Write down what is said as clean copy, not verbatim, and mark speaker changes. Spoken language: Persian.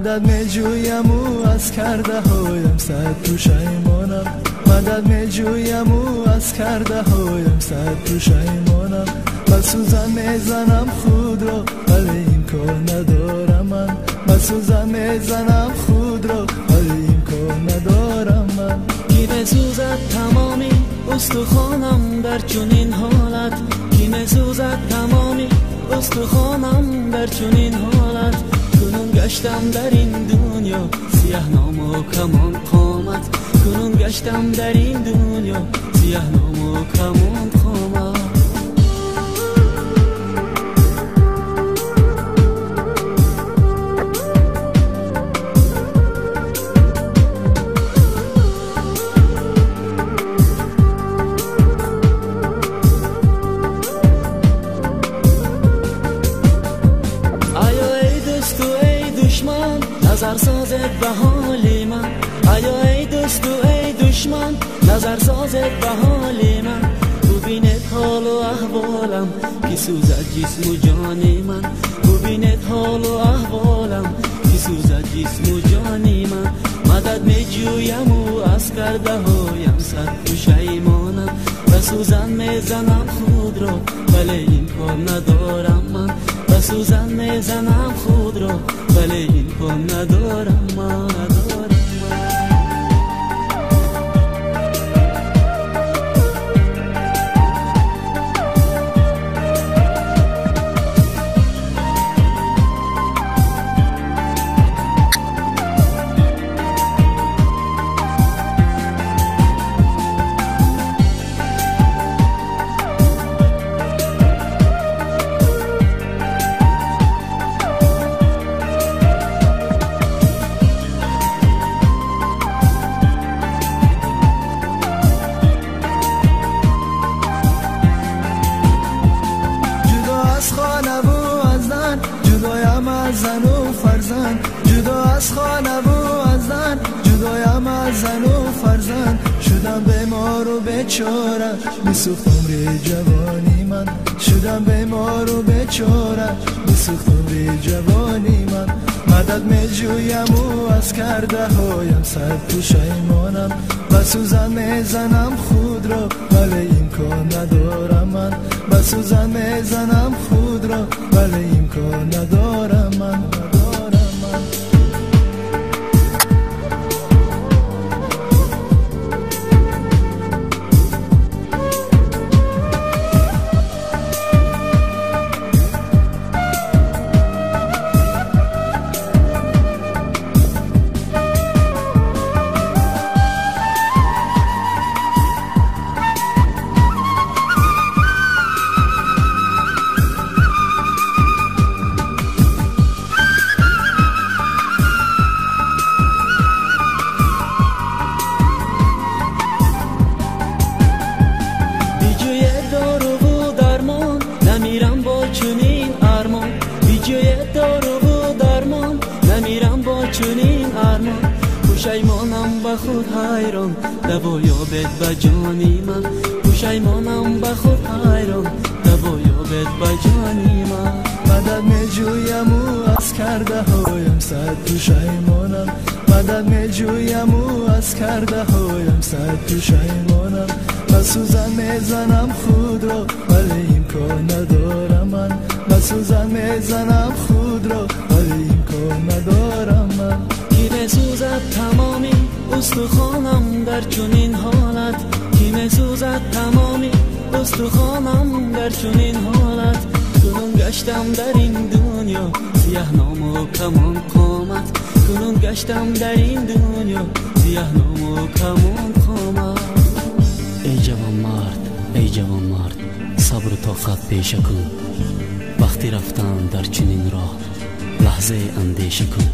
Speaker 1: مدد می جویم او از کرده هایم صد پشیمانم مدد می جویم او از کرده هایم صد پشیمانم و سوزن می زنم خود را ولی امکان ندارم من و سوزن می زنم خود را ولی امکان ندارم من
Speaker 2: کی بسوزد تمامی استخوانم در چنین حالت کی بسوزد تمامی استخوانم در چنین حالت کنون گشتم در این دنیا سیاه نام و کمان قامت کنون گشتم در این دنیا سیاه نام و کمان قامت نظر سازد به حال من آیا ای دوست و ای دشمن نظر سازد به حال من ببیند حال و احوالم که سوزد جسم و جان من ببیند حال و احوالم که سوزد جسم و جان من مدد می جویم و از کرده هایم صد پشیمانم و سوزن می زنم خود را ولی امکان ندارم من و سوزن می زنم خود را ولی امکان ندارم من
Speaker 1: جدایم از زن و فرزند جدا از خانه و از زن جدایم از زن و فرزند شدم بیمار و بیچاره میسوخت عمر جوانی من شدم بیمار و بیچاره میسوخت عمر جوانی من مدد می جویم و از کرده هایم صد پشیمانم و سوزن می زنم خود را ولی امکان ندارم من و سوزن می زنم خود را ولی امکان ندارم من
Speaker 2: چنین ارمان پشیمانم به خود حیران دوا یابد به جانی من پشیمانم به خود حیران دوا یابد به جانی من
Speaker 1: مدد می جویم او از کرده هایم صد پشیمانم مدد می جویم او از کرده هایم صد پشیمانم و سوزن می زنم خود را ولی امکان ندارم من و سوزن می زنم خود را ولی امکان ندارم من
Speaker 2: کی بسوزد تمامی استخوانم در چنین حالت کی بسوزد تمامی استخوانم در چنین حالت کنون گشتم در این دنیا سیاه نام و کمان قامت کنون گشتم در این دنیا سیاه نام و کمان قامت
Speaker 3: ای جوان مرد ای جوان مرد صبر و طاقت پیشه کن وقتی رفتن در چنین راه لحظه اندیشه کن